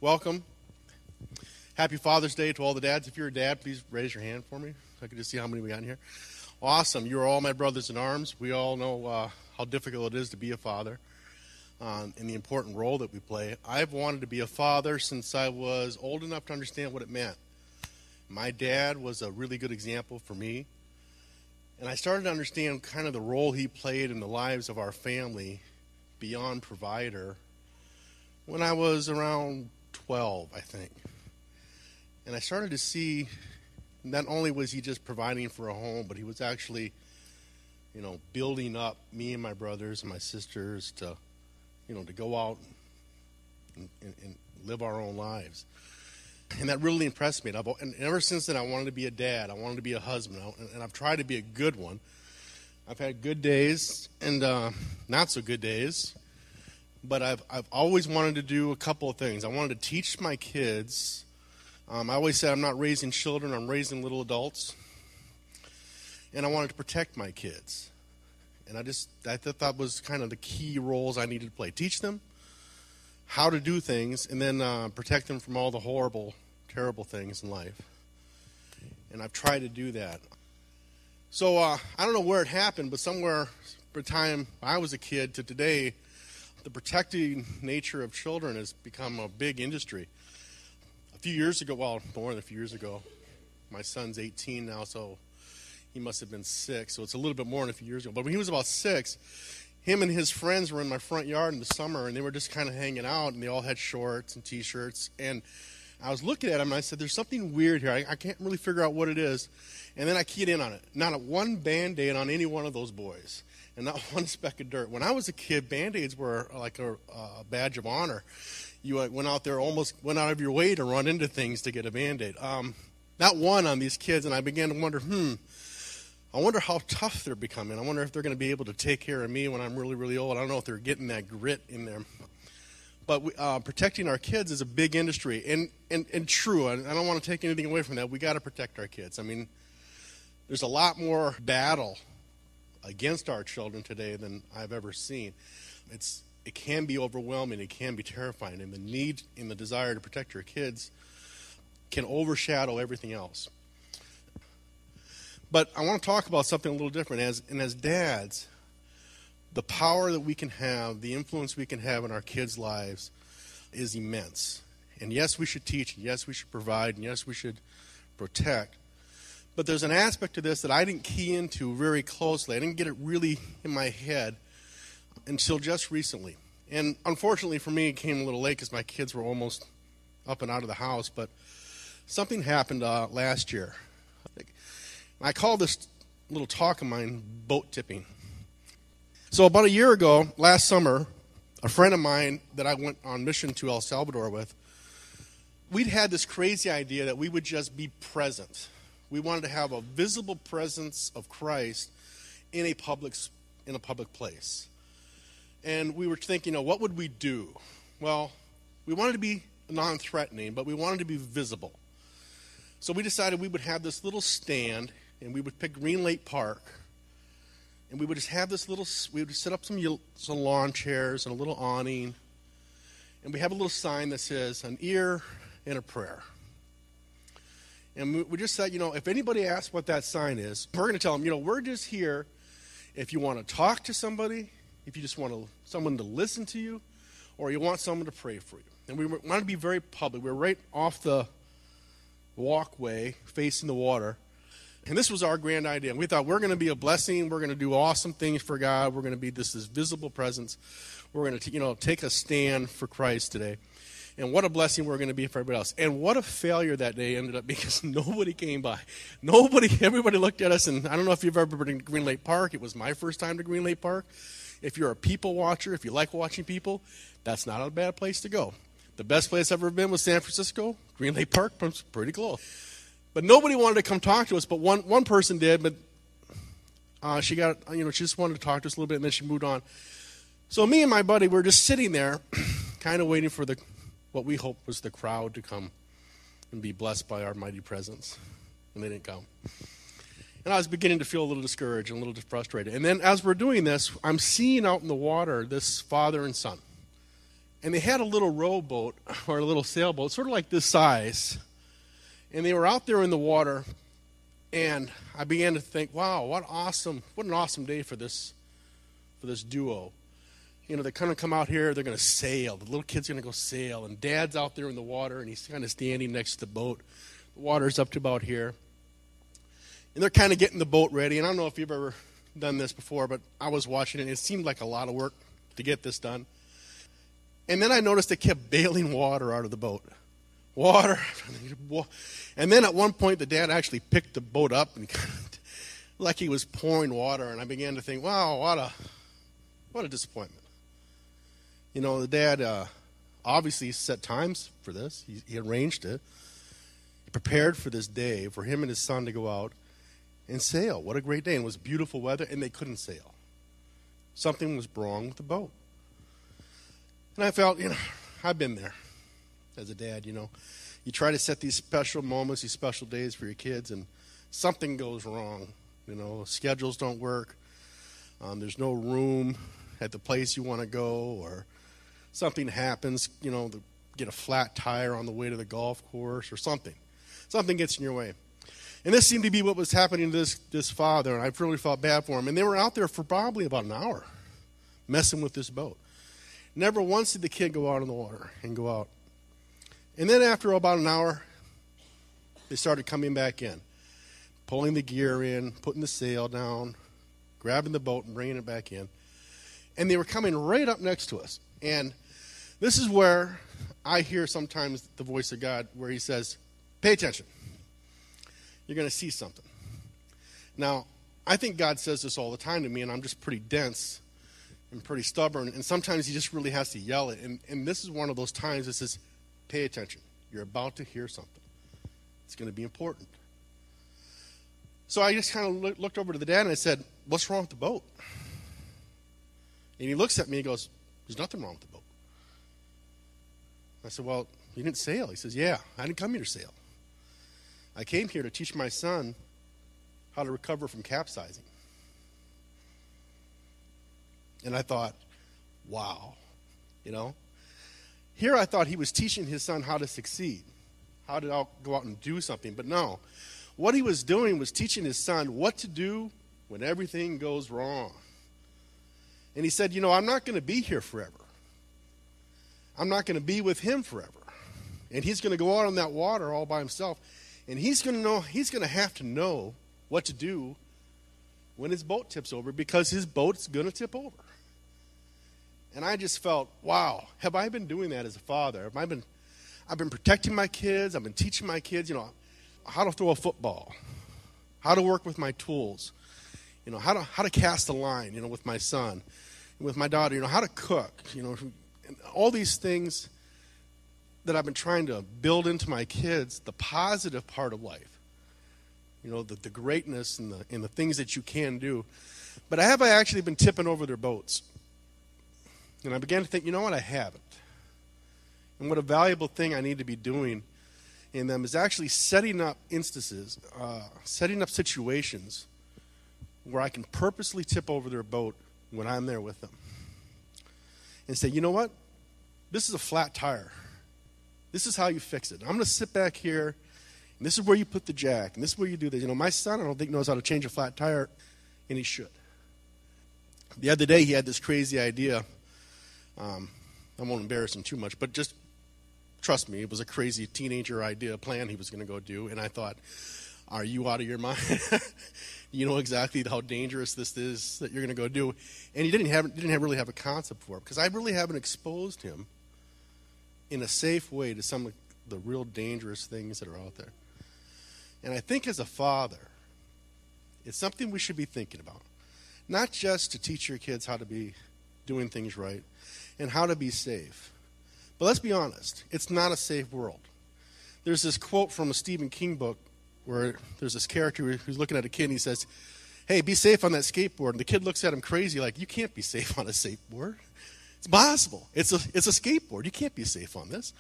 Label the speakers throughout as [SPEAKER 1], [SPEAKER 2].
[SPEAKER 1] Welcome. Happy Father's Day to all the dads. If you're a dad, please raise your hand for me so I can just see how many we got in here. Awesome. You're all my brothers in arms. We all know how difficult it is to be a father and the important role that we play. I've wanted to be a father since I was old enough to understand what it meant. My dad was a really good example for me, and I started to understand kind of the role he played in the lives of our family beyond provider when I was around 12, I think. And I started to see not only was he just providing for a home, but he was actually, building up me and my brothers and my sisters to go out and live our own lives. And that really impressed me. And ever since then, I wanted to be a dad. I wanted to be a husband. And I've tried to be a good one. I've had good days and not so good days. But I've always wanted to do a couple of things. I wanted to teach my kids. I always said I'm not raising children, I'm raising little adults. And I wanted to protect my kids. And I thought that was kind of the key roles I needed to play. Teach them how to do things, and then protect them from all the horrible, terrible things in life. And I've tried to do that. So I don't know where it happened, but somewhere from the time I was a kid to today, the protecting nature of children has become a big industry. A few years ago, well, more than a few years ago, my son's 18 now, so he must have been 6, so it's a little bit more than a few years ago. But when he was about 6, him and his friends were in my front yard in the summer, and they were just kind of hanging out, and they all had shorts and T-shirts. And I was looking at them, and I said, there's something weird here. I can't really figure out what it is. And then I keyed in on it. Not a one Band-Aid on any one of those boys, and not one speck of dirt. When I was a kid, Band-Aids were like a badge of honor. You went out there, almost went out of your way to run into things to get a Band-Aid. Not one on these kids, and I began to wonder, I wonder how tough they're becoming. I wonder if they're going to be able to take care of me when I'm really, really old. I don't know if they're getting that grit in them. But protecting our kids is a big industry. And true, I don't want to take anything away from that. We got to protect our kids. I mean, there's a lot more battle against our children today than I've ever seen. It can be overwhelming. It can be terrifying. And the need and the desire to protect your kids can overshadow everything else. But I want to talk about something a little different. As dads, the power that we can have, the influence we can have in our kids' lives is immense. And yes, we should teach, and yes, we should provide, and yes, we should protect. But there's an aspect to this that I didn't key into very closely. I didn't get it really in my head until just recently. And unfortunately for me, it came a little late because my kids were almost up and out of the house. But something happened last year. I call this little talk of mine boat tipping. So about a year ago, last summer, a friend of mine that I went on mission to El Salvador with, we'd had this crazy idea that we would just be present. We wanted to have a visible presence of Christ in a public place. And we were thinking, what would we do? Well, we wanted to be non-threatening, but we wanted to be visible. So we decided we would have this little stand, and we would pick Green Lake Park, and we would just have we would set up some lawn chairs and a little awning, and we have a little sign that says, an ear and a prayer. And we just said, if anybody asks what that sign is, we're going to tell them, we're just here if you want to talk to somebody, if you just want someone to listen to you, or you want someone to pray for you. And we wanted to be very public. We were right off the walkway facing the water. And this was our grand idea. And we thought we're going to be a blessing. We're going to do awesome things for God. We're going to be this visible presence. We're going to take a stand for Christ today. And what a blessing we're going to be for everybody else. And what a failure that day ended up because nobody came by. Everybody looked at us. And I don't know if you've ever been to Green Lake Park. It was my first time to Green Lake Park. If you're a people watcher, if you like watching people, that's not a bad place to go. The best place I've ever been was San Francisco. Green Lake Park was pretty close. But nobody wanted to come talk to us, but one person did, but she just wanted to talk to us a little bit, and then she moved on. So me and my buddy were just sitting there, kind of waiting for what we hoped was the crowd to come and be blessed by our mighty presence, and they didn't come. And I was beginning to feel a little discouraged and a little frustrated. And then as we're doing this, I'm seeing out in the water this father and son. And they had a little rowboat or a little sailboat, sort of like this size. And they were out there in the water, and I began to think, wow, what an awesome day for this duo. You know, they're going to come out here, they're going to sail. The little kid's going to go sail, and Dad's out there in the water, and he's kind of standing next to the boat. The water's up to about here. And they're kind of getting the boat ready. And I don't know if you've ever done this before, but I was watching it, and it seemed like a lot of work to get this done. And then I noticed they kept bailing water out of the boat. Water. And then at one point, the dad actually picked the boat up, and like he was pouring water. And I began to think, wow, what a disappointment. You know, the dad obviously set times for this. He arranged it. He prepared for this day for him and his son to go out and sail. What a great day. And it was beautiful weather, and they couldn't sail. Something was wrong with the boat. And I felt, you know, I've been there as a dad, you know. You try to set these special moments, these special days for your kids, and something goes wrong. You know, schedules don't work. There's no room at the place you want to go, or something happens, you know, get a flat tire on the way to the golf course or something. Something gets in your way. And this seemed to be what was happening to this father, and I really felt bad for him. And they were out there for probably about an hour messing with this boat. Never once did the kid go out in the water and go out. And then after about an hour, they started coming back in, pulling the gear in, putting the sail down, grabbing the boat and bringing it back in. And they were coming right up next to us. And this is where I hear sometimes the voice of God where he says, pay attention. You're going to see something. Now, I think God says this all the time to me, and I'm just pretty dense and pretty stubborn. And sometimes he just really has to yell it. And this is one of those times that says, pay attention. You're about to hear something. It's going to be important. So I just kind of looked over to the dad and I said, what's wrong with the boat? And he looks at me and goes, there's nothing wrong with the boat. I said, well, you didn't sail. He says, yeah, I didn't come here to sail. I came here to teach my son how to recover from capsizing. And I thought, wow, you know. Here I thought he was teaching his son how to succeed, how to go out and do something. But no, what he was doing was teaching his son what to do when everything goes wrong. And he said, you know, I'm not going to be here forever. I'm not going to be with him forever. And he's going to go out on that water all by himself. And he's going to have to know what to do when his boat tips over, because his boat's going to tip over. And I just felt, wow, have I been doing that as a father? I've been protecting my kids. I've been teaching my kids, you know, how to throw a football, how to work with my tools, you know, how to cast a line, you know, with my son, with my daughter, you know, how to cook, you know, all these things that I've been trying to build into my kids, the positive part of life, you know, the greatness and the things that you can do. But have I actually been tipping over their boats? And I began to think, you know what, I haven't. And what a valuable thing I need to be doing in them is actually setting up instances, setting up situations where I can purposely tip over their boat when I'm there with them. And say, you know what, this is a flat tire. This is how you fix it. I'm going to sit back here, and this is where you put the jack, and this is where you do this. You know, my son, I don't think, knows how to change a flat tire, and he should. The other day, he had this crazy idea. I won't embarrass him too much, but just trust me, it was a crazy teenager idea, plan he was going to go do. And I thought, are you out of your mind? You know exactly how dangerous this is that you're going to go do. And he didn't really have a concept for it, because I really haven't exposed him in a safe way to some of the real dangerous things that are out there. And I think as a father, it's something we should be thinking about. Not just to teach your kids how to be doing things right and how to be safe. But let's be honest, it's not a safe world. There's this quote from a Stephen King book where there's this character who's looking at a kid and he says, hey, be safe on that skateboard. And the kid looks at him crazy like, you can't be safe on a skateboard. It's possible. It's a skateboard. You can't be safe on this.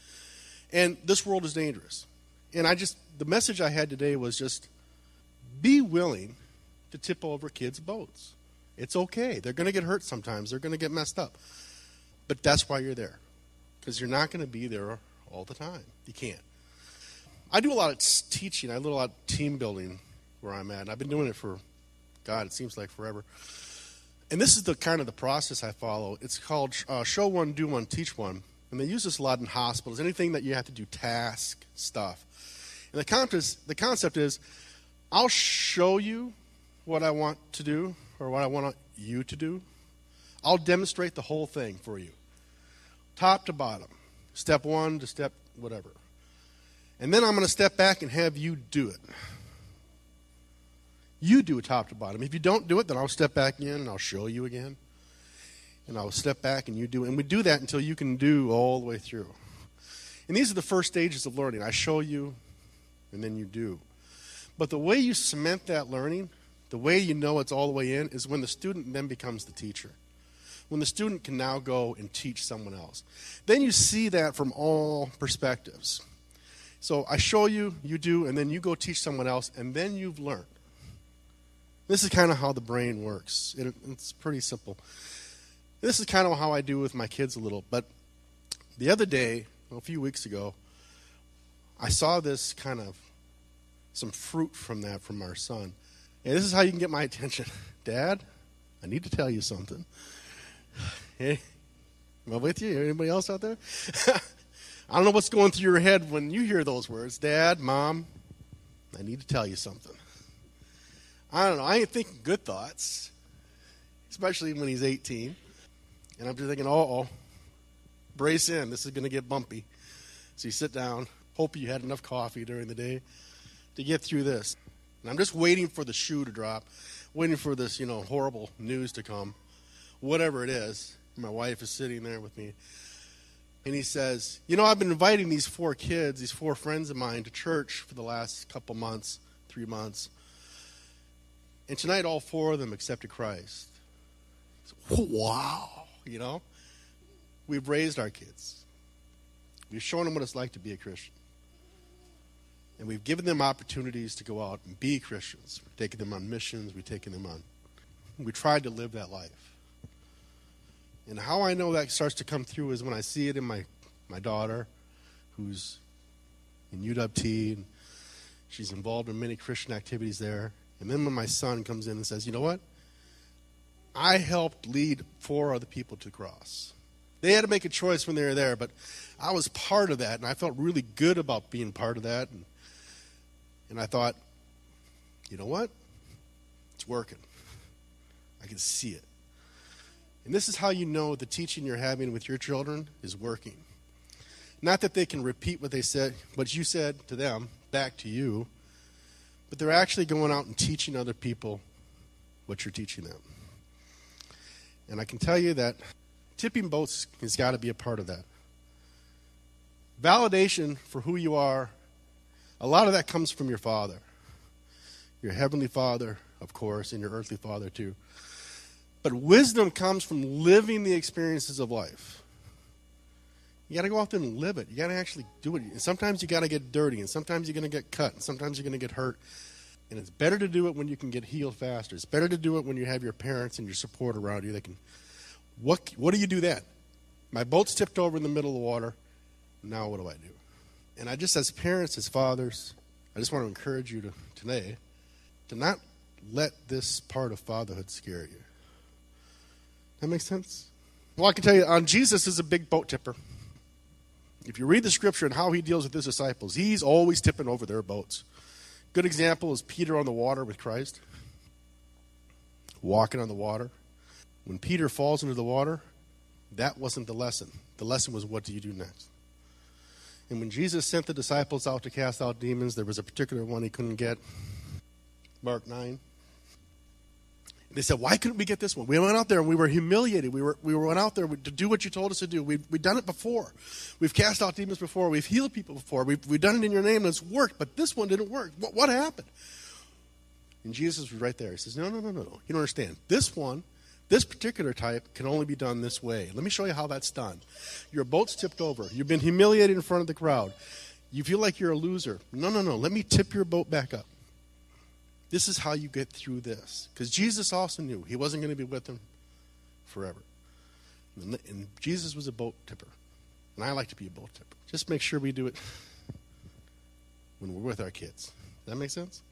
[SPEAKER 1] And this world is dangerous. And the message I had today was just be willing to tip over kids' boats. It's okay. They're going to get hurt sometimes. They're going to get messed up. But that's why you're there. because you're not going to be there all the time. You can't. I do a lot of teaching. I do a lot of team building where I'm at. And I've been doing it for, God, it seems like forever. And this is the kind of the process I follow. It's called show one, do one, teach one. And they use this a lot in hospitals, anything that you have to do, task stuff. And the concept is, I'll show you what I want to do or what I want you to do. I'll demonstrate the whole thing for you, top to bottom, step one to step whatever. And then I'm going to step back and have you do it. You do it top to bottom. If you don't do it, then I'll step back in and I'll show you again. And I'll step back and you do it. And we do that until you can do all the way through. And these are the first stages of learning. I show you, and then you do. But the way you cement that learning, the way you know it's all the way in, is when the student then becomes the teacher. When the student can now go and teach someone else. Then you see that from all perspectives. So I show you, you do, and then you go teach someone else, and then you've learned. This is kind of how the brain works. It's pretty simple. This is kind of how I do with my kids a little. But the other day, a few weeks ago, I saw this kind of, some fruit from that from our son. And this is how you can get my attention. Dad, I need to tell you something. Hey, am I with you? Anybody else out there? I don't know what's going through your head when you hear those words. Dad, Mom, I need to tell you something. I don't know. I ain't thinking good thoughts, especially when he's 18. And I'm just thinking, brace in. This is going to get bumpy. So you sit down, hope you had enough coffee during the day to get through this. And I'm just waiting for the shoe to drop, waiting for this, horrible news to come, whatever it is. My wife is sitting there with me. And he says, I've been inviting these 4 kids, these 4 friends of mine to church for the last couple months, 3 months. And tonight all 4 of them accepted Christ. Wow, We've raised our kids. We've shown them what it's like to be a Christian. And we've given them opportunities to go out and be Christians. We've taken them on missions. We tried to live that life. And how I know that starts to come through is when I see it in my daughter, who's in UWT, and she's involved in many Christian activities there. And then when my son comes in and says, you know what? I helped lead 4 other people to the cross. They had to make a choice when they were there, but I was part of that, and I felt really good about being part of that. And I thought, you know what? It's working. I can see it. And this is how you know the teaching you're having with your children is working. Not that they can repeat what you said to them back to you, but they're actually going out and teaching other people what you're teaching them. And I can tell you that tipping boats has got to be a part of that. Validation for who you are, a lot of that comes from your Father. Your Heavenly Father, of course, and your earthly Father too. But wisdom comes from living the experiences of life. You got to go out there and live it. You got to actually do it. And sometimes you got to get dirty, and sometimes you're going to get cut, and sometimes you're going to get hurt. And it's better to do it when you can get healed faster. It's better to do it when you have your parents and your support around you that can. What do you do then? My boat's tipped over in the middle of the water. Now what do I do? And I just, as parents, as fathers, I just want to encourage you today to not let this part of fatherhood scare you. That makes sense? Well, I can tell you, Jesus is a big boat tipper. If you read the scripture and how he deals with his disciples, he's always tipping over their boats. Good example is Peter on the water with Christ, walking on the water. When Peter falls into the water, that wasn't the lesson. The lesson was, what do you do next? And when Jesus sent the disciples out to cast out demons, there was a particular one he couldn't get. Mark 9. They said, why couldn't we get this one? We went out there and we were humiliated. We went out there to do what you told us to do. We've done it before. We've cast out demons before. We've healed people before. We've done it in your name and it's worked. But this one didn't work. What happened? And Jesus was right there. He says, no. You don't understand. This one, this particular type can only be done this way. Let me show you how that's done. Your boat's tipped over. You've been humiliated in front of the crowd. You feel like you're a loser. No. Let me tip your boat back up. This is how you get through this. Because Jesus also knew he wasn't going to be with them forever. And Jesus was a boat tipper. And I like to be a bull tipper. Just make sure we do it when we're with our kids. Does that make sense?